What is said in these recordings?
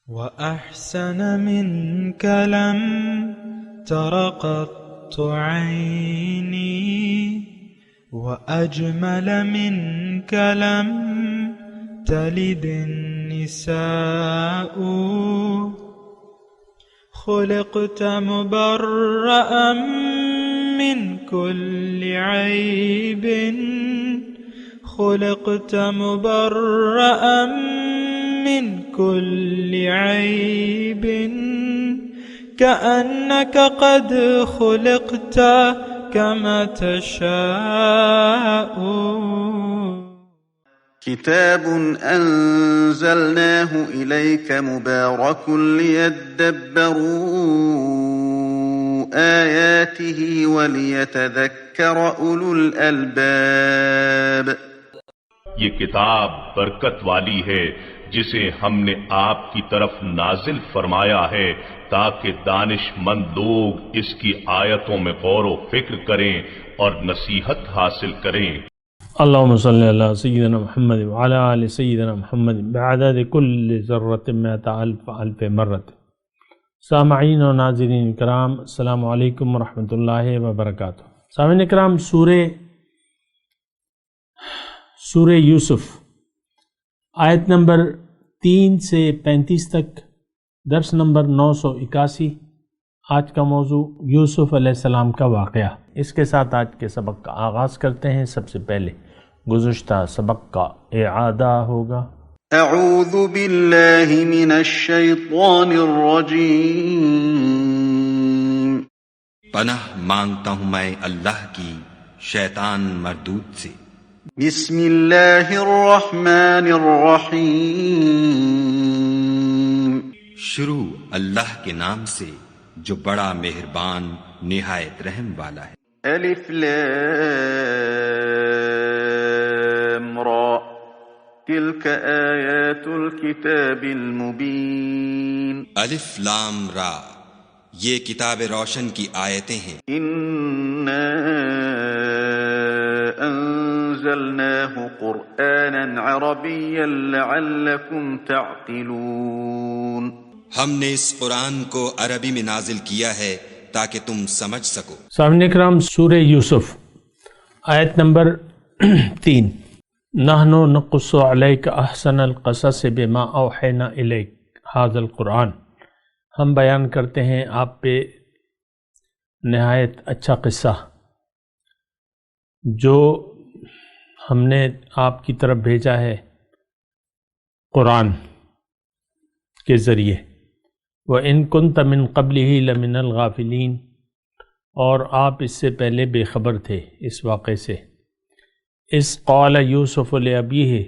وأحسن منك لم تر قط عيني، وأجمل منك لم تلد النساء. خلقت مبرأ من كل عيب، خلقت مبرأ من كل عيب، كأنك قد خلقت كما تشاء. كتاب أنزلناه إليك مبارك ليدبروا آياته وليتذكر أولو الألباب. یہ کتاب برکت والی ہے جسے ہم نے آپ کی طرف نازل فرمایا ہے تاکہ دانش مند لوگ اس کی آیتوں میں غور و فکر کریں اور نصیحت حاصل کریں۔ اللهم صل على سيدنا محمد وعلى آل سيدنا محمد بعدد كل ذرة مئة ألف مرة۔ سامعین و ناظرین کرام، السلام علیکم ورحمۃ اللہ وبرکاتہ۔ سامعین کرام، سورہ یوسف آیت نمبر 3 سے 35 تک، درس نمبر 981۔ آج کا موضوع یوسف علیہ السلام کا واقعہ۔ اس کے ساتھ آج کے سبق کا آغاز کرتے ہیں۔ سب سے پہلے گزشتہ سبق کا اعادہ ہوگا۔ اعوذ باللہ من الشیطان الرجیم۔ پناہ مانگتا ہوں میں اللہ کی شیطان مردود سے۔ بسم اللہ الرحمن الرحیم۔ شروع اللہ کے نام سے جو بڑا مہربان نہایت رحم والا ہے۔ الف لام را، تلک آیات الکتاب المبین۔ الف لام را، یہ کتاب روشن کی آیتیں ہیں۔ انا انزلناه قرآنا عربیا لعلکم تعقلون۔ ہم نے اس قرآن کو عربی میں نازل کیا ہے تاکہ تم سمجھ سکو۔ سامعین کرام، سورہ یوسف آیت نمبر 3۔ نحن نقص علیک احسن القصص بما اوحینا الیک ھذا القرآن۔ ہم بیان کرتے ہیں آپ پہ نہایت اچھا قصہ جو ہم نے آپ کی طرف بھیجا ہے قرآن کے ذریعے۔ وَإِن كُنْتَ مِن قَبْلِهِ لَمِنَ الْغَافِلِينَ، اور آپ اس سے پہلے بے خبر تھے اس واقعے سے۔ اِذْ قَالَ يُوسُفُ لِأَبِيهِ،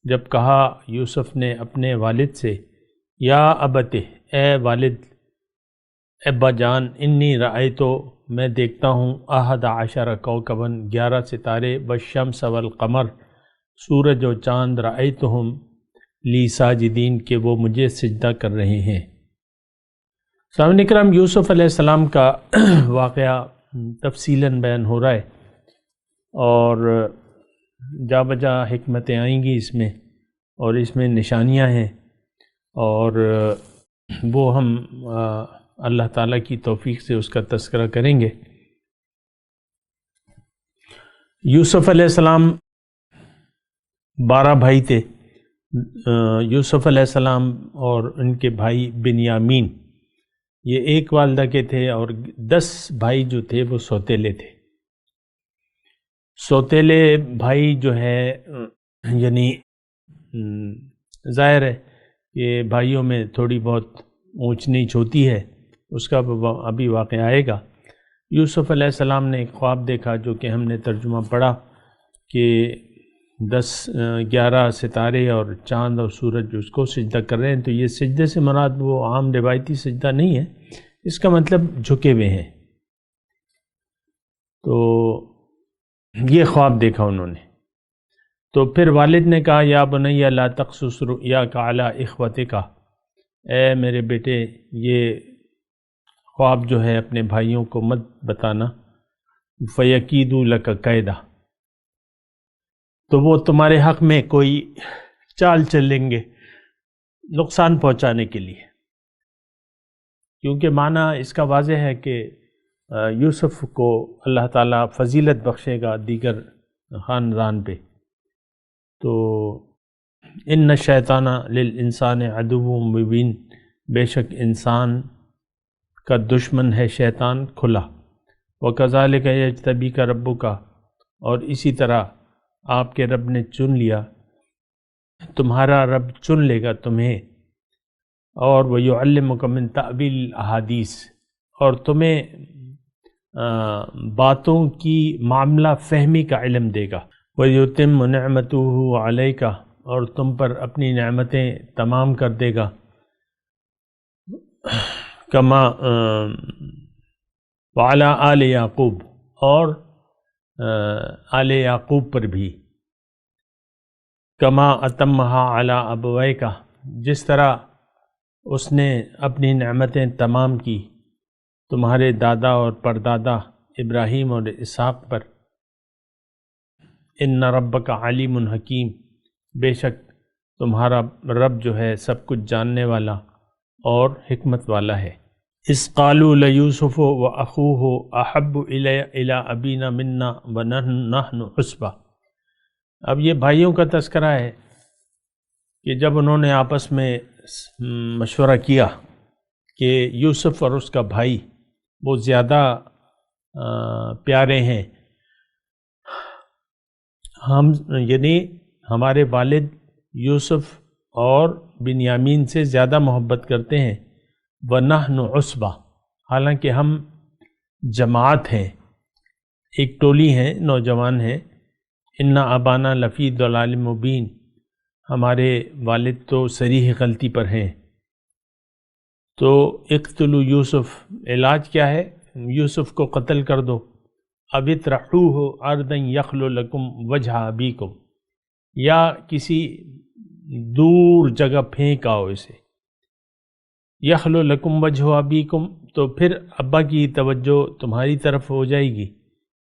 جب کہا یوسف نے اپنے والد سے، یا ابت، اے والد، ابا جان، انی رأیتو، میں دیکھتا ہوں، 11 کوكباً، 11 ستارے، والشمس والقمر، سورج و چاند، رأیتہم لی ساجدین، کہ وہ مجھے سجدہ کر رہے ہیں۔ سامعین اکرام، یوسف علیہ السلام کا واقعہ تفصیلاً بیان ہو رہا ہے، اور جا بجا حکمتیں آئیں گی اس میں، اور اس میں نشانیاں ہیں، اور وہ ہم اللہ تعالیٰ کی توفیق سے اس کا تذکرہ کریں گے۔ یوسف علیہ السلام 12 بھائی تھے۔ یوسف علیہ السلام اور ان کے بھائی بنیامین، یہ ایک والدہ کے تھے، اور 10 بھائی جو تھے وہ سوتیلے تھے۔ سوتیلے بھائی جو ہے، یعنی ظاہر ہے کہ بھائیوں میں تھوڑی بہت اونچ نیچ ہوتی ہے، اس کا ابھی واقعہ آئے گا۔ یوسف علیہ السلام نے ایک خواب دیکھا، جو کہ ہم نے ترجمہ پڑھا کہ 11 ستارے اور چاند اور سورج اس کو سجدہ کر رہے ہیں۔ تو یہ سجدے سے مراد وہ عام روایتی سجدہ نہیں ہے، اس کا مطلب جھکے ہوئے ہیں۔ تو یہ خواب دیکھا انہوں نے۔ تو پھر والد نے کہا، یا بنی لا تقصص رؤیاک علی اخوتک، اے میرے بیٹے، یہ خواب جو ہے اپنے بھائیوں کو مت بتانا، فیکیدوا لک کیدا، تو وہ تمہارے حق میں کوئی چال چلیں گے، نقصان پہنچانے کے لیے، کیونکہ معنی اس کا واضح ہے کہ یوسف کو اللہ تعالیٰ فضیلت بخشے گا دیگر خاندان پہ۔ تو ان الشیطان للانسان عدو مبین، بے شک انسان کا دشمن ہے شیطان کھلا۔ وَكَذَلِكَ يَجْتَبِيكَ رَبُّكَ، اور اسی طرح آپ کے رب نے چن لیا، تمہارا رب چن لے گا تمہیں، اور وَيُعَلِّمُكَ مِن تَأْوِيلِ الْأَحَادِيثِ، اور تمہیں باتوں کی معاملہ فہمی کا علم دے گا۔ وَيُتِمُّ نِعْمَتُهُ عَلَيْكَ، اور تم پر اپنی نعمتیں تمام کر دے گا، کما وعلی آل یعقوب، اور آل یعقوب پر بھی، کما اتمہا علی ابویک، جس طرح اس نے اپنی نعمتیں تمام کی تمہارے دادا اور پردادا ابراہیم اور اسحاق پر۔ ان ربک علیم حکیم، بے شک تمہارا رب جو ہے سب کچھ جاننے والا اور حکمت والا ہے۔ اذ قالوا لیوسف واخوہ احب الی ابینا منا ونحن عصبہ۔ اب یہ بھائیوں کا تذکرہ ہے کہ جب انہوں نے آپس میں مشورہ کیا کہ یوسف اور اس کا بھائی وہ زیادہ پیارے ہیں، ہم یعنی ہمارے والد یوسف اور بنیامین سے زیادہ محبت کرتے ہیں، وَنَحْنُ عُصْبَةٌ، حالانکہ ہم جماعت ہیں، ایک ٹولی ہیں، نوجوان ہیں۔ اِنَّ أَبَانَا لَفِي ضَلَالٍ مُبِينٍ، ہمارے والد تو صریح غلطی پر ہیں۔ تو اقتلوا یوسف، علاج کیا ہے؟ یوسف کو قتل کر دو، اب اطرحوہ ارضا یخل لکم وجہ ابیکم، یا کسی دور جگہ پھینک آؤ اسے، یخل لکم وجہ ابیکم، تو پھر ابا کی توجہ تمہاری طرف ہو جائے گی،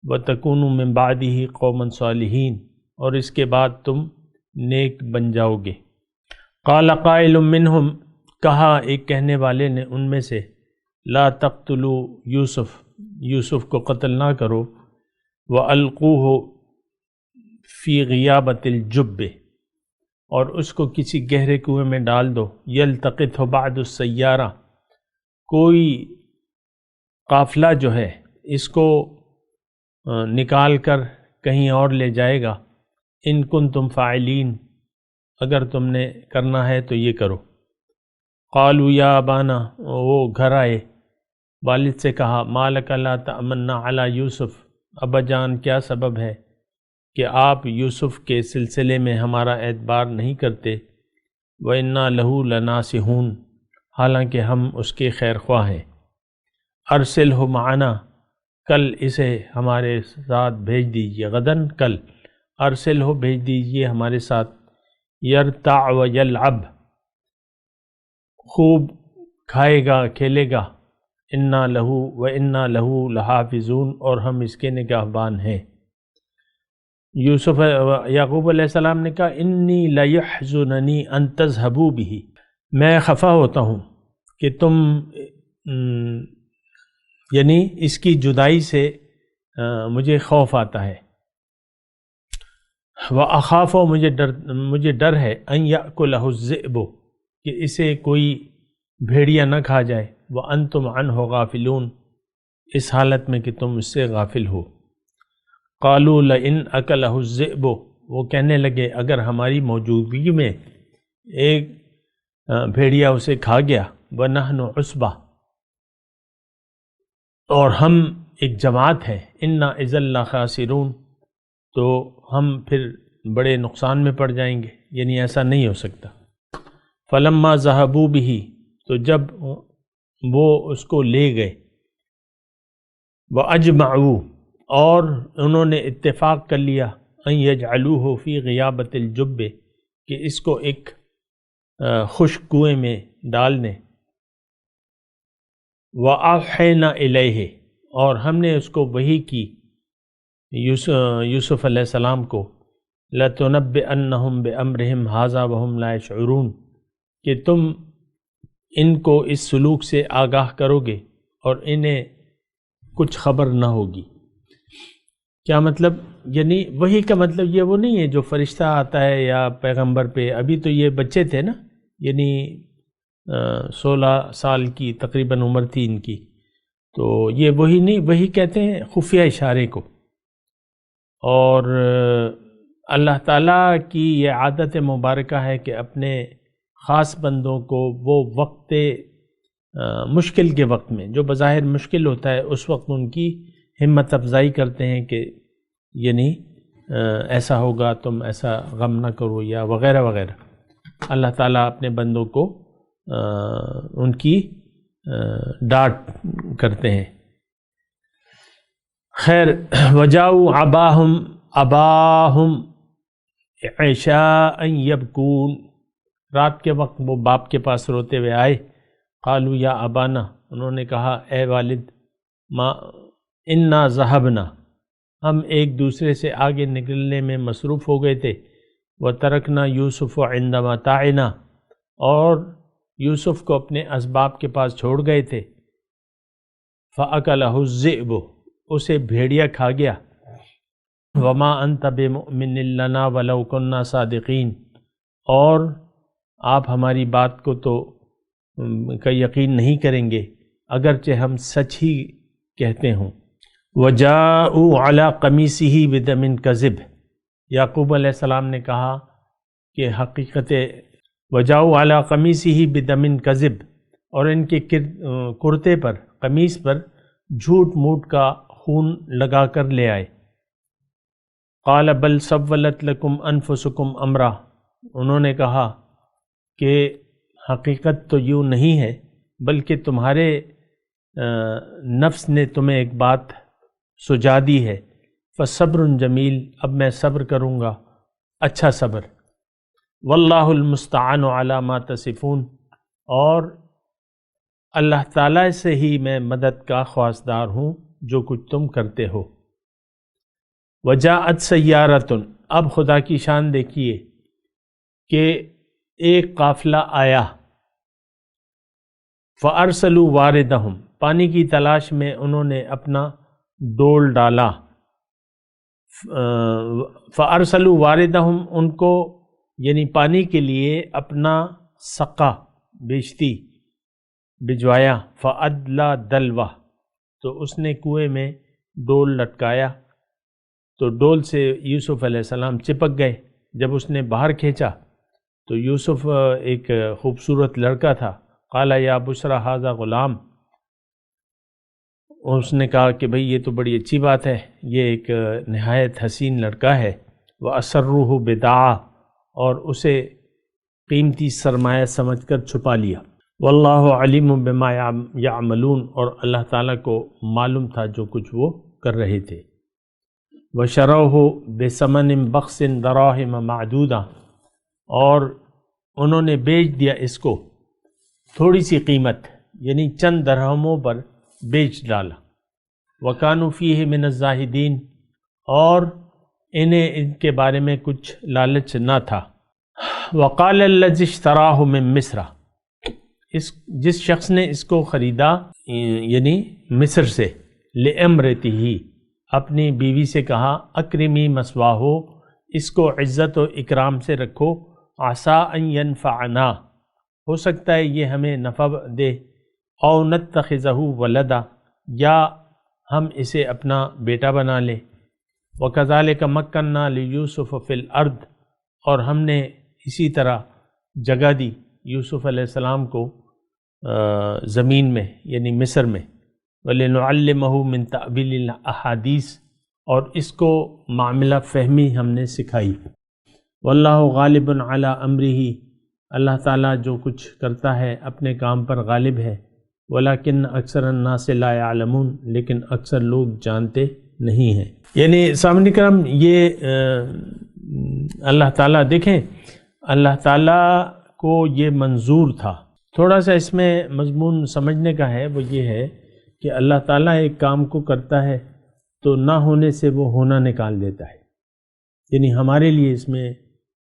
وتکونوا من بعدہ قوما صالحین، اور اس کے بعد تم نیک بن جاؤ گے۔ قال قائل منہم، کہا ایک کہنے والے نے ان میں سے، لا تقتلوا یوسف، یوسف کو قتل نہ کرو، وَأَلْقُوهُ فِي غِيَابَةِ الْجُبِّ، اور اس کو کسی گہرے کنویں میں ڈال دو، يَلْتَقِطْهُ بَعْضُ السَّيَّارَةِ، کوئی قافلہ جو ہے اس کو نکال کر کہیں اور لے جائے گا، ان کنتم فاعلین، اگر تم نے کرنا ہے تو یہ کرو۔ قالوا یا ابانا، وہ گھر آئے، والد سے کہا، ما لک لا تأمنا علی یوسف، ابا جان کیا سبب ہے کہ آپ یوسف کے سلسلے میں ہمارا اعتبار نہیں کرتے، وَإِنَّا لَهُ لَنَاصِحُونَ، حالانکہ ہم اس کے خیر خواہ ہیں۔ ارسلہ معنا، کل اسے ہمارے ساتھ بھیج دیجیے، غدن کل، ارسلہ بھیج دیجیے ہمارے ساتھ، یرتع ویلعب، خوب کھائے گا کھیلے گا، انا لہو و انا لہو لحافظون، اور ہم اس کے نگہبان ہیں۔ یعقوب علیہ السلام نے کہا، انی لیحزننی ان تذہبوا بہ، میں خفا ہوتا ہوں کہ تم یعنی اس کی جدائی سے مجھے خوف آتا ہے، وَأَخَافُ، مجھے ڈر ہے، ان یأکلہ الذئب، کہ اسے کوئی بھیڑیا نہ کھا جائے، وَأَنْتُمْ عَنْهُ غَافِلُونَ، اس حالت میں کہ تم اس سے غافل ہو۔ قَالُوا لَئِنْ أَكَلَهُ الذِّئْبُ، وہ کہنے لگے اگر ہماری موجودگی میں ایک بھیڑیا اسے کھا گیا، وَنَحْنُ عُصْبَةٌ، اور ہم ایک جماعت ہے، إِنَّا إِذًا لَخَاسِرُونَ، تو ہم پھر بڑے نقصان میں پڑ جائیں گے، یعنی ایسا نہیں ہو سکتا۔ فَلَمَّا ذَهَبُوا بِهِ، تو جب وہ اس کو لے گئے، وَأَجْمَعُوا، اور انہوں نے اتفاق کر لیا، أَن يَجْعَلُوهُ فِي غِيَابَةِ الْجُبِّ، کہ اس کو ایک خشک کنویں میں ڈال دیں، وَأَوْحَيْنَا إِلَيْهِ، اور ہم نے اس کو وحی کی یوسف علیہ السلام کو، لَتُنَبِّئَنَّهُمْ بِأَمْرِهِمْ هَذَا وَهُمْ لَا يَشْعُرُونَ، کہ تم ان کو اس سلوک سے آگاہ کرو گے اور انہیں کچھ خبر نہ ہوگی۔ کیا مطلب؟ یعنی وحی کا مطلب یہ وہ نہیں ہے جو فرشتہ آتا ہے یا پیغمبر پہ، ابھی تو یہ بچے تھے نا، یعنی 16 سال کی تقریباً عمر تھی ان کی، تو یہ وحی نہیں، وحی کہتے ہیں خفیہ اشارے کو۔ اور اللہ تعالیٰ کی یہ عادت مبارکہ ہے کہ اپنے خاص بندوں کو وہ وقت مشکل کے وقت میں، جو بظاہر مشکل ہوتا ہے، اس وقت ان کی ہمت افزائی کرتے ہیں کہ یعنی ایسا ہوگا، تم ایسا غم نہ کرو یا وغیرہ وغیرہ۔ اللہ تعالیٰ اپنے بندوں کو ان کی ڈاٹ کرتے ہیں۔ خیر، وجاؤ اباہم عشاء یبکون، رات کے وقت وہ باپ کے پاس روتے ہوئے آئے۔ قالوا یا ابانا، انہوں نے کہا اے والد، ما انا ذہبنا، ہم ایک دوسرے سے آگے نکلنے میں مصروف ہو گئے تھے، وترکنا یوسف عند متاعنا، اور یوسف کو اپنے اسباب کے پاس چھوڑ گئے تھے۔ فأکلہ الذئب، اسے بھیڑیا کھا گیا۔ وما انت بمؤمن لنا ولو كنا صادقین، اور آپ ہماری بات کو تو کا یقین نہیں کریں گے اگرچہ ہم سچ ہی کہتے ہوں۔ وجاءوا علی قمیصہ بدم کذب، یعقوب علیہ السلام نے کہا کہ حقیقت وجاءوا علی قمیصہ بدم کذب، اور ان کے کرتے پر، قمیص پر جھوٹ موٹ کا خون لگا کر لے آئے۔ قال بل سولت لکم انفسکم امرا، انہوں نے کہا کہ حقیقت تو یوں نہیں ہے، بلکہ تمہارے نفس نے تمہیں ایک بات سجا دی ہے۔ فصبر جمیل، اب میں صبر کروں گا، اچھا صبر۔ واللہ المستعان علی ما تصفون، اور اللہ تعالیٰ سے ہی میں مدد کا خواستار ہوں جو کچھ تم کرتے ہو۔ وجاءت سیارۃ، اب خدا کی شان دیکھیے کہ ایک قافلہ آیا۔ فارسلوا واردہم، پانی کی تلاش میں انہوں نے اپنا ڈول ڈالا۔ فارسلوا واردہم، ان کو یعنی پانی کے لیے اپنا سقا بھجوایا۔ فادلی دلوہ، تو اس نے کنویں میں ڈول لٹکایا، تو ڈول سے یوسف علیہ السلام چپک گئے۔ جب اس نے باہر کھینچا تو یوسف ایک خوبصورت لڑکا تھا۔ قال یا بشرا ھذا غلام، اس نے کہا کہ بھئی یہ تو بڑی اچھی بات ہے، یہ ایک نہایت حسین لڑکا ہے۔ وَأَسَرُّوهُ بِضَاعَةً، اور اسے قیمتی سرمایہ سمجھ کر چھپا لیا۔ واللہ علیم بما یعملون، اور اللہ تعالیٰ کو معلوم تھا جو کچھ وہ کر رہے تھے۔ وَشَرَوْهُ بِثَمَنٍ بَخْسٍ دَرَاهِمَ مَعْدُودَةٍ، اور انہوں نے بیچ دیا اس کو تھوڑی سی قیمت، یعنی چند درہموں پر بیچ ڈالا۔ وَكَانُوا فِيهِ مِنَ الزَّاهِدِينَ، اور انہیں ان کے بارے میں کچھ لالچ نہ تھا۔ وَقَالَ الَّذِي اشْتَرَاهُ مِن مِصْرَ، جس شخص نے اس کو خریدا یعنی مصر سے، لِأَمْرَتِهِ، اپنی بیوی سے کہا، اکرمی مثواہو، اس کو عزت و اکرام سے رکھو، عسیٰ ان ینفعنا، ہو سکتا ہے یہ ہمیں نفع دے، او نتخذہ ولدا، یا ہم اسے اپنا بیٹا بنا لیں۔ وَكَذَلِكَ مَكَّنَّا لِيُوسُفَ فِي الْأَرْضِ، اور ہم نے اسی طرح جگہ دی یوسف علیہ السلام کو زمین میں یعنی مصر میں۔ وَلِنُعَلِّمَهُ مِن تَأْوِيلِ الْأَحَادِيثِ، اور اس کو معاملہ فہمی ہم نے سکھائی۔ واللہ غالب علی امرہ، اللہ تعالیٰ جو کچھ کرتا ہے اپنے کام پر غالب ہے۔ ولیکن اکثر الناس لا یعلمون، لیکن اکثر لوگ جانتے نہیں ہیں۔ یعنی سامعین کرام، یہ اللہ تعالیٰ دیکھیں، اللہ تعالیٰ کو یہ منظور تھا۔ تھوڑا سا اس میں مضمون سمجھنے کا ہے، وہ یہ ہے کہ اللہ تعالیٰ ایک کام کو کرتا ہے تو نہ ہونے سے وہ ہونا نکال دیتا ہے۔ یعنی ہمارے لیے اس میں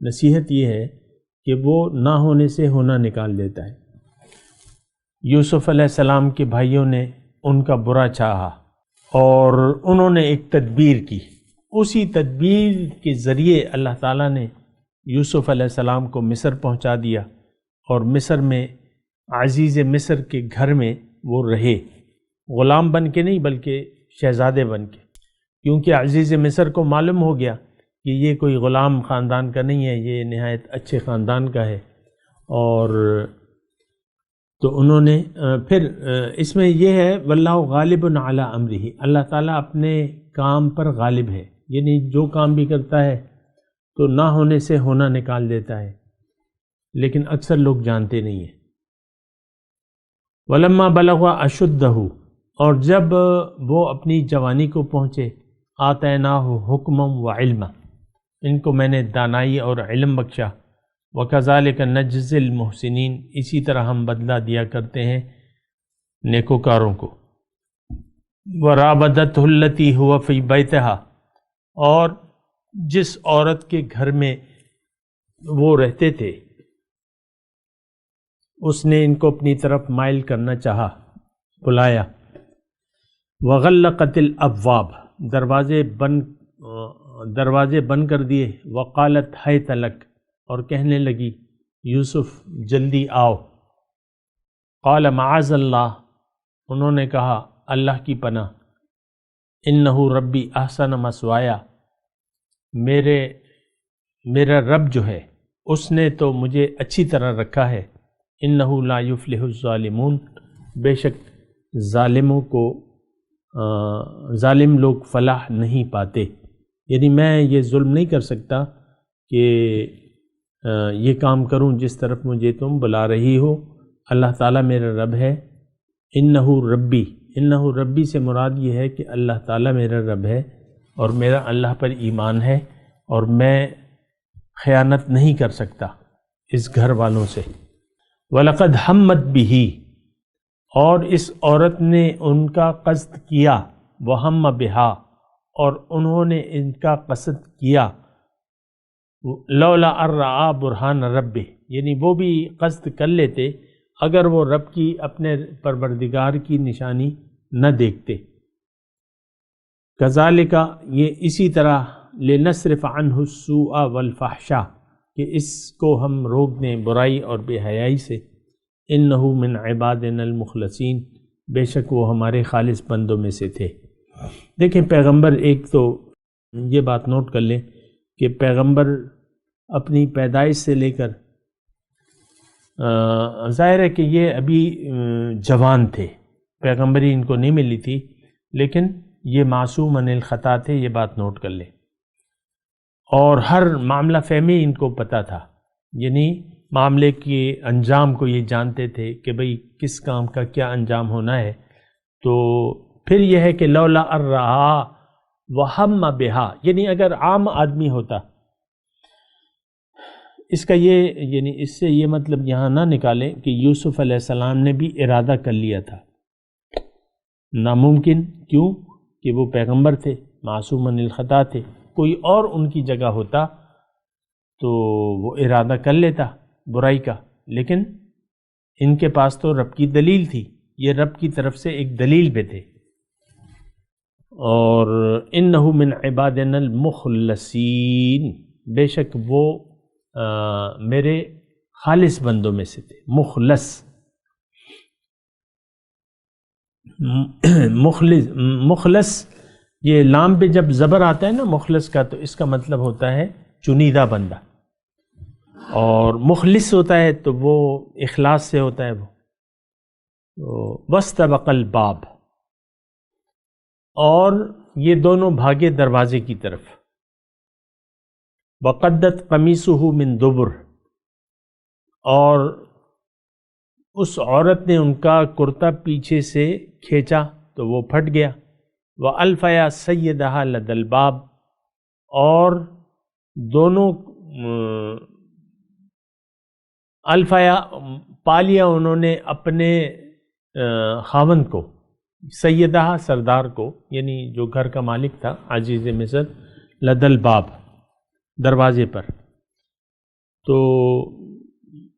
نصیحت یہ ہے کہ وہ نہ ہونے سے ہونا نکال دیتا ہے۔ یوسف علیہ السلام کے بھائیوں نے ان کا برا چاہا اور انہوں نے ایک تدبیر کی، اسی تدبیر کے ذریعے اللہ تعالیٰ نے یوسف علیہ السلام کو مصر پہنچا دیا، اور مصر میں عزیز مصر کے گھر میں وہ رہے، غلام بن کے نہیں بلکہ شہزادے بن کے، کیونکہ عزیز مصر کو معلوم ہو گیا کہ یہ کوئی غلام خاندان کا نہیں ہے، یہ نہایت اچھے خاندان کا ہے۔ اور تو انہوں نے پھر اس میں یہ ہے واللہ غالب علی امرہ، اللہ تعالیٰ اپنے کام پر غالب ہے، یعنی جو کام بھی کرتا ہے تو نہ ہونے سے ہونا نکال دیتا ہے، لیکن اکثر لوگ جانتے نہیں ہیں۔ ولما بلغ اشدہ، اور جب وہ اپنی جوانی کو پہنچے، آتیناہ حکما و علما، ان کو میں نے دانائی اور علم بخشا، وکذالک نجزی المحسنین، اسی طرح ہم بدلہ دیا کرتے ہیں نیکوکاروں کو۔ وراودتہ التی هو فی بیتہا، اور جس عورت کے گھر میں وہ رہتے تھے اس نے ان کو اپنی طرف مائل کرنا چاہا، بلایا۔ وغلقت الابواب، دروازے بند کر دیے۔ وقالت حیت لک، اور کہنے لگی یوسف جلدی آؤ۔ قال معاذ اللہ، انہوں نے کہا اللہ کی پناہ، انہ ربی احسن مثوایا، میرا رب جو ہے اس نے تو مجھے اچھی طرح رکھا ہے۔ انہ لا یفلح الظالمون، بے شک ظالم لوگ فلاح نہیں پاتے، یعنی میں یہ ظلم نہیں کر سکتا کہ یہ کام کروں جس طرف مجھے تم بلا رہی ہو۔ اللہ تعالیٰ میرا رب ہے۔ انہ ربی سے مراد یہ ہے کہ اللہ تعالیٰ میرا رب ہے اور میرا اللہ پر ایمان ہے، اور میں خیانت نہیں کر سکتا اس گھر والوں سے۔ وَلَقَدْ ہمت بِهِ، اور اس عورت نے ان کا قصد کیا، وَهَمَّ بِهَا، اور انہوں نے ان کا قصد کیا، لولا الرعا برہان رب، یعنی وہ بھی قصد کر لیتے اگر وہ رب کی اپنے پروردگار کی نشانی نہ دیکھتے۔ کذالک، یہ اسی طرح، لنصرف عنہ السوء والفحشاء، کہ اس کو ہم روک دیں برائی اور بے حیائی سے۔ انہ من عبادنا المخلصین، بے شک وہ ہمارے خالص بندوں میں سے تھے۔ دیکھیں پیغمبر، ایک تو یہ بات نوٹ کر لیں کہ پیغمبر اپنی پیدائش سے لے کر ظاہر ہے کہ یہ ابھی جوان تھے، پیغمبری ان کو نہیں ملی تھی، لیکن یہ معصوم عن الخطا تھے، یہ بات نوٹ کر لیں۔ اور ہر معاملہ فہمی ان کو پتہ تھا، یعنی معاملے کے انجام کو یہ جانتے تھے کہ بھئی کس کام کا کیا انجام ہونا ہے۔ تو پھر یہ ہے کہ لولا الرعا وہم بہا، یعنی اگر عام آدمی ہوتا، اس کا یہ یعنی اس سے یہ مطلب یہاں نہ نکالیں کہ یوسف علیہ السلام نے بھی ارادہ کر لیا تھا، ناممکن، کیوں کہ وہ پیغمبر تھے، معصوم عن الخطا تھے۔ کوئی اور ان کی جگہ ہوتا تو وہ ارادہ کر لیتا برائی کا، لیکن ان کے پاس تو رب کی دلیل تھی، یہ رب کی طرف سے ایک دلیل پہ تھے۔ اور انہ من عبادنا المخلصین، بے شک وہ میرے خالص بندوں میں سے تھے۔ مخلص یہ لام پہ جب زبر آتا ہے نا مخلص کا، تو اس کا مطلب ہوتا ہے چنیدہ بندہ، اور مخلص ہوتا ہے تو وہ اخلاص سے ہوتا ہے۔ وہ واستبق الباب، اور یہ دونوں بھاگے دروازے کی طرف۔ وقدت قمیصہ من دبر، اور اس عورت نے ان کا کرتا پیچھے سے کھینچا تو وہ پھٹ گیا۔ وَأَلْفَيَا سَيِّدَهَا لَدَى الْبَابِ، اور دونوں الفیا پا لیا انہوں نے اپنے خاوند کو، سیدہ سردار کو، یعنی جو گھر کا مالک تھا عزیز مصر، لدى الباب دروازے پر۔ تو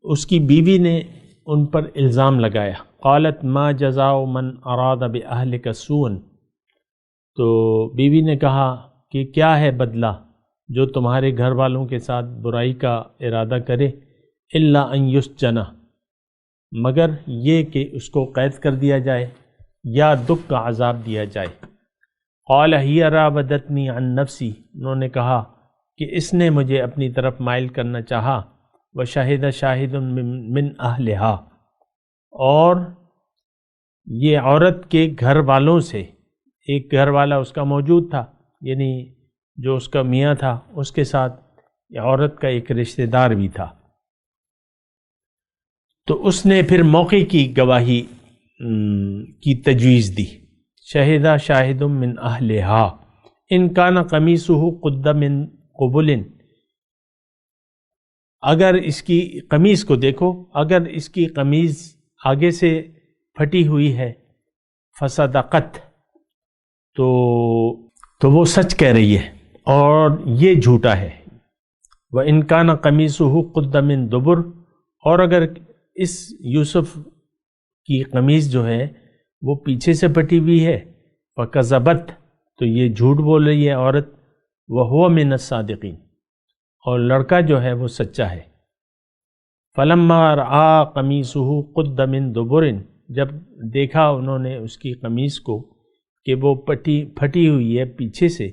اس کی بیوی نے ان پر الزام لگایا، قالت ما جزاء من اراد باہلک سوءا، تو بیوی نے کہا کہ کیا ہے بدلہ جو تمہارے گھر والوں کے ساتھ برائی کا ارادہ کرے، الا ان یسجن، مگر یہ کہ اس کو قید کر دیا جائے یا دکھ کا عذاب دیا جائے۔ قال ہی راودتنی عن نفسی، انہوں نے کہا کہ اس نے مجھے اپنی طرف مائل کرنا چاہا، وشہد شاہد من اہلہا، اور یہ عورت کے گھر والوں سے ایک گھر والا اس کا موجود تھا، یعنی جو اس کا میاں تھا اس کے ساتھ یہ عورت کا ایک رشتہ دار بھی تھا، تو اس نے پھر موقع کی گواہی کی تجویز دی، شہدہ شاہد من اہلہا ان کان قمیصہ قد من قبل، اگر اس کی قمیص کو دیکھو، اگر اس کی قمیض آگے سے پھٹی ہوئی ہے، فصدقت، تو وہ سچ کہہ رہی ہے اور یہ جھوٹا ہے، وَإِن كَانَ قَمِيصُهُ قُدَّ مِن دُبُرٍ، اور اگر اس یوسف کی قمیض جو ہے وہ پیچھے سے پھٹی ہوئی ہے، فَكَذَبَتْ، تو یہ جھوٹ بول رہی ہے عورت، وَهُوَ مِنَ الصَّادِقِينَ، اور لڑکا جو ہے وہ سچا ہے۔ فَلَمَّا رَآ قَمِيصُهُ قُدَّ مِن دُبُرٍ، جب دیکھا انہوں نے اس کی قمیض کو کہ وہ پھٹی ہوئی ہے پیچھے سے،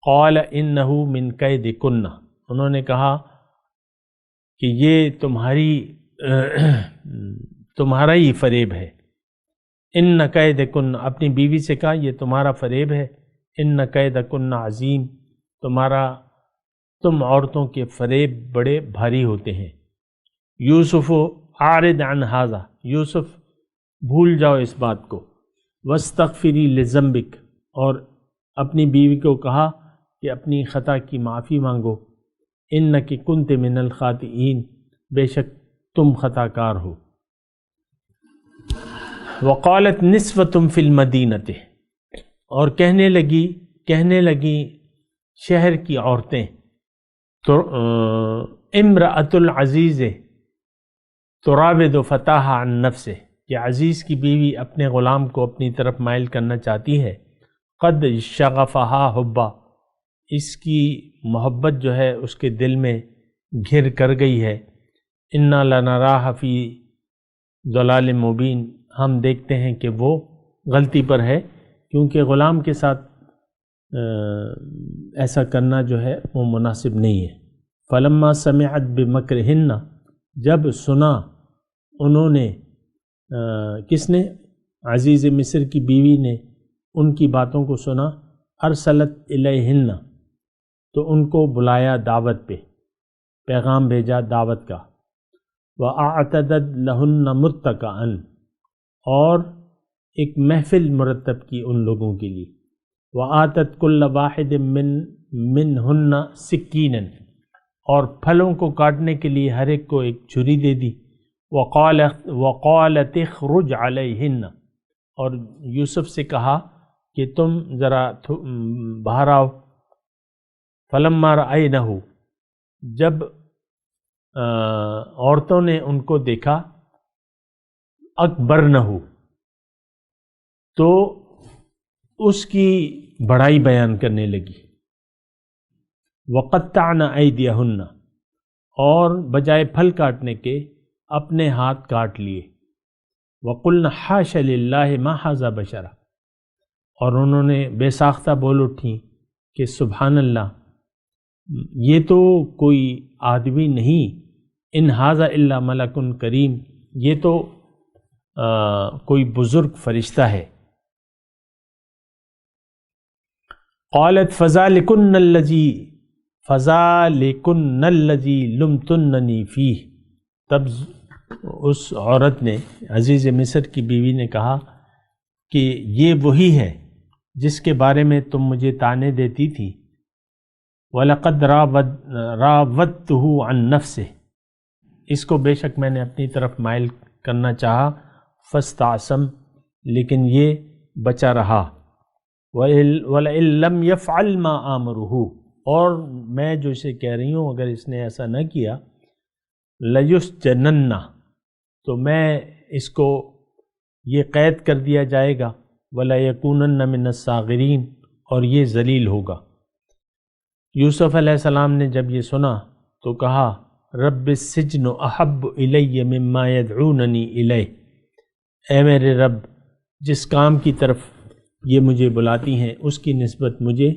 قال انہ من کیدکن، انہوں نے کہا کہ یہ تمہارا ہی فریب ہے، ان کیدکن، اپنی بیوی سے کہا یہ تمہارا فریب ہے، ان کیدکن عظیم، تم عورتوں کے فریب بڑے بھاری ہوتے ہیں۔ یوسف اعرض عن ھذا، یوسف بھول جاؤ اس بات کو، واستغفری لذنبک، اور اپنی بیوی کو کہا کہ اپنی خطا کی معافی مانگو، انک کنت من الخاطئین، بے شک تم خطا کار ہو۔ وقالت نسوۃ فی المدینۃ، اور کہنے لگی شہر کی عورتیں، تو امرأۃ العزیز تراود فتاها عن نفسه، کہ عزیز کی بیوی اپنے غلام کو اپنی طرف مائل کرنا چاہتی ہے، قد شغفہا حبا، اس کی محبت جو ہے اس کے دل میں گھر کر گئی ہے، انا لنراہ فی ضلال مبین، ہم دیکھتے ہیں کہ وہ غلطی پر ہے، کیونکہ غلام کے ساتھ ایسا کرنا جو ہے وہ مناسب نہیں ہے۔ فلما سمعت بمکرہن، جب سنا انہوں نے، کس نے؟ عزیز مصر کی بیوی نے ان کی باتوں کو سنا، ارسلت الیہن، تو ان کو بلایا دعوت پہ، پیغام بھیجا دعوت کا، وَأَعْتَدَتْ لَهُنَّ مُتَّكَأً، اور ایک محفل مرتب کی ان لوگوں کے لیے، وَآتَتْ كُلَّ وَاحِدٍ مِّنْهُنَّ سِكِّينًا، اور پھلوں کو کاٹنے کے لیے ہر ایک کو ایک چھری دے دی، وَقَالَتِ اخْرُجْ عَلَيْهِنَّ، اور یوسف سے کہا کہ تم ذرا باہر آؤ، فَلَمَّا رَأَيْنَهُ، جب عورتوں نے ان کو دیکھا، اکبرنہ، تو اس کی بڑائی بیان کرنے لگی، وَقَطَّعْنَ أَيْدِيَهُنَّ، اور بجائے پھل کاٹنے کے اپنے ہاتھ کاٹ لیے، وَقُلْنَ حَاشَ لِلَّهِ مَا هَذَا بَشَرًا، اور انہوں نے بے ساختہ بول اٹھیں کہ سبحان اللہ، یہ تو کوئی آدمی نہیں، ان ھذا الا ملک کریم، یہ تو کوئی بزرگ فرشتہ ہے۔ قالت فذلکن الذی لمتننی فیہ، تب اس عورت نے، عزیز مصر کی بیوی نے کہا کہ یہ وہی ہے جس کے بارے میں تم مجھے طعنے دیتی تھی، وَلَقَدْ رَاوَدتُّهُ عَن نَفْسِهِ، اس کو بے شک میں نے اپنی طرف مائل کرنا چاہا، فَاسْتَعْصَمَ، لیکن یہ بچا رہا، وَلَئِن لَّمْ يَفْعَلْ مَا آمُرُهُ، اور میں جو اسے کہہ رہی ہوں اگر اس نے ایسا نہ کیا، لیسجنن، تو میں اس کو یہ قید کر دیا جائے گا، ولیکونن من الصاغرین، اور یہ ذلیل ہوگا۔ یوسف علیہ السلام نے جب یہ سنا تو کہا رب السجن احب الی مما یدعوننی الیہ، اے میرے رب جس کام کی طرف یہ مجھے بلاتی ہیں اس کی نسبت مجھے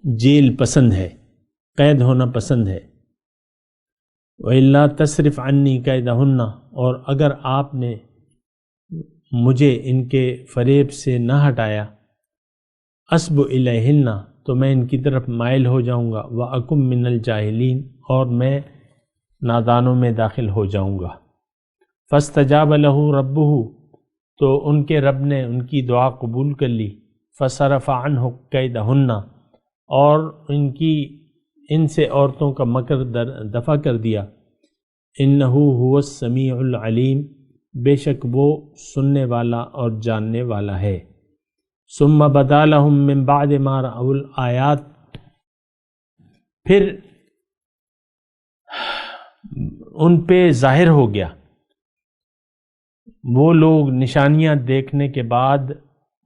جیل پسند ہے، قید ہونا پسند ہے۔ وَإِلَّا تَصْرِفْ عَنِّي كَيْدَهُنَّ، اور اگر آپ نے مجھے ان کے فریب سے نہ ہٹایا، أَصْبُ إِلَيْهِنَّ، تو میں ان کی طرف مائل ہو جاؤں گا، وَأَكُن مِّنَ الْجَاهِلِينَ، اور میں نادانوں میں داخل ہو جاؤں گا۔ فَاسْتَجَابَ لَهُ رَبُّهُ، تو ان کے رب نے ان کی دعا قبول کر لی، فَصَرَفَ عَنْهُ كَيْدَهُنَّ، اور ان سے عورتوں کا مکر دفع کر دیا۔ اِنَّهُ هُوَ السَّمِيعُ الْعَلِيمُ، بے شک وہ سننے والا اور جاننے والا ہے۔ ثُمَّ بَدَا لَهُم مِّن بَعْدِ مَا رَأَوُا الْآيَاتِ، پھر ان پہ ظاہر ہو گیا، وہ لوگ نشانیاں دیکھنے کے بعد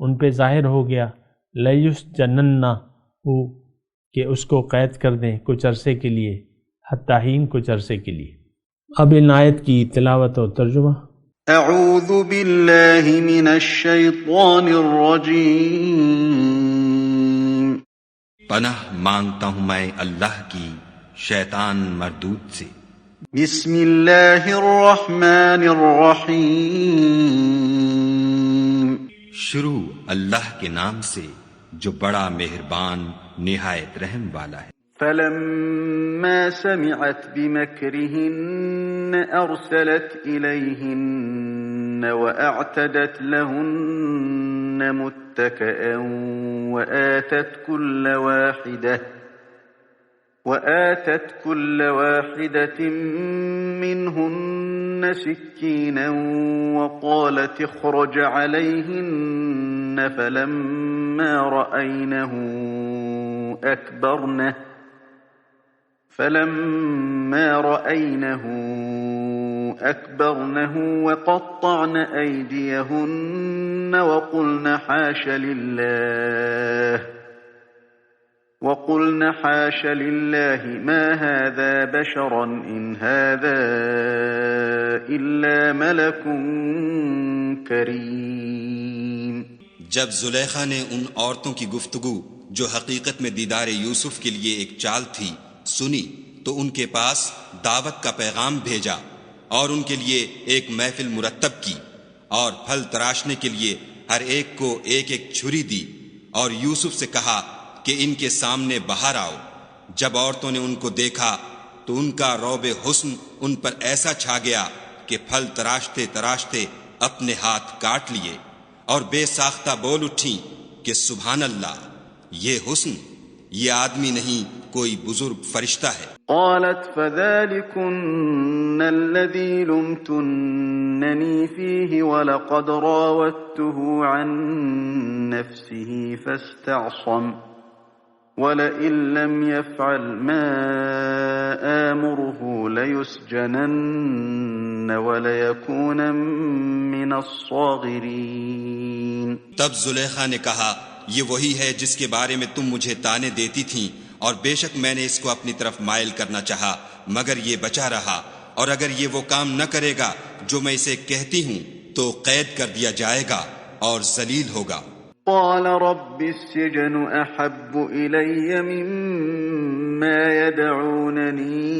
ان پہ ظاہر ہو گیا، لَيُسْجَنَنَّهُ، کہ اس کو قید کر دیں کچھ عرصے کے لیے، حتی حین، کچھ عرصے کے لیے۔ اب ان آیت کی تلاوت اور ترجمہ۔ اعوذ باللہ من الشیطان الرجیم، پناہ مانگتا ہوں میں اللہ کی شیطان مردود سے۔ بسم اللہ الرحمن الرحیم، شروع اللہ کے نام سے جو بڑا مہربان نہایت رحم والا ہے۔ فلما سمعت بمكرهن أرسلت إليهن وأعتدت لهن متكئا وآتت كل واحدة منهن سكينا وقالت اخرج عليهن، فلما رأينه أكبرنه وقطعن أيديهن وقلن حاش لله ما هذا بشرا إن هذا إلا ملك کریم۔ جب زلیخا نے ان عورتوں کی گفتگو جو حقیقت میں دیدار یوسف کے لیے ایک چال تھی سنی تو ان کے پاس دعوت کا پیغام بھیجا اور ان کے لیے ایک محفل مرتب کی اور پھل تراشنے کے لیے ہر ایک کو ایک ایک چھری دی اور یوسف سے کہا کہ ان کے سامنے باہر آؤ۔ جب عورتوں نے ان کو دیکھا تو ان کا رعب حسن ان پر ایسا چھا گیا کہ پھل تراشتے تراشتے اپنے ہاتھ کاٹ لیے اور بے ساختہ بول اٹھیں کہ سبحان اللہ، یہ حسن، یہ آدمی نہیں کوئی بزرگ فرشتہ ہے۔ قالت فذلكن الذي لمتنني فيه ولقد راودته عن نفسه فاستعصم ولئن لم يفعل ما آمره ليسجنن وليكون من الصاغرين۔ تب زلیخا نے کہا یہ وہی ہے جس کے بارے میں تم مجھے تانے دیتی تھیں، اور بے شک میں نے اس کو اپنی طرف مائل کرنا چاہا مگر یہ بچا رہا، اور اگر یہ وہ کام نہ کرے گا جو میں اسے کہتی ہوں تو قید کر دیا جائے گا اور ذلیل ہوگا۔ قال رب السجن احب الی مما يدعوننی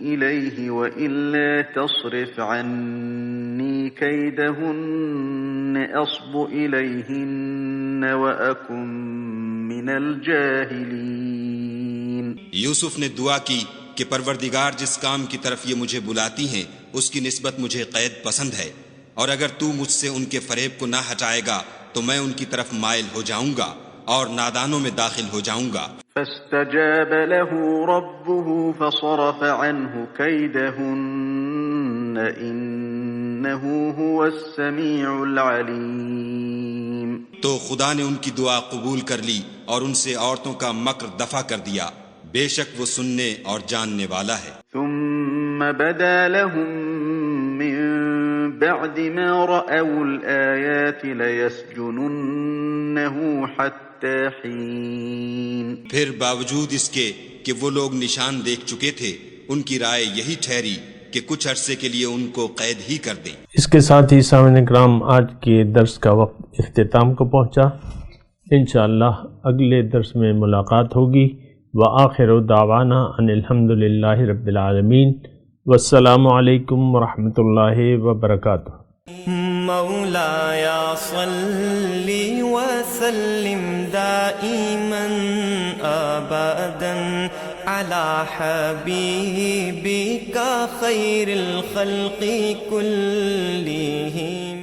الیہ والا تصرف عنی کیدہن اصب الیہن واکن من الجاہلین۔ یوسف نے دعا کی کہ پروردگار جس کام کی طرف یہ مجھے بلاتی ہیں اس کی نسبت مجھے قید پسند ہے، اور اگر تو مجھ سے ان کے فریب کو نہ ہٹائے گا تو میں ان کی طرف مائل ہو جاؤں گا اور نادانوں میں داخل ہو جاؤں گا۔ فاستجاب له ربه فصرف عنه كيدهن إنه هو السميع العليم۔ تو خدا نے ان کی دعا قبول کر لی اور ان سے عورتوں کا مکر دفع کر دیا، بے شک وہ سننے اور جاننے والا ہے۔ ثم بدا لهم من بعد ما رأوا الآيات ليسجننه حتى حين۔ پھر باوجود اس کے کہ وہ لوگ نشان دیکھ چکے تھے، ان کی رائے یہی ٹھہری کہ کچھ عرصے کے لیے ان کو قید ہی کر دیں۔ اس کے ساتھ ہی سامعین کرام آج کے درس کا وقت اختتام کو پہنچا۔ انشاءاللہ اگلے درس میں ملاقات ہوگی۔ وآخر دعوانا ان الحمد للہ رب العالمین، والسلام علیکم ورحمۃ اللہ وبرکاتہ۔ مولاي صل وسلم دائما ابدا على حبيبك خير الخلق كلهم۔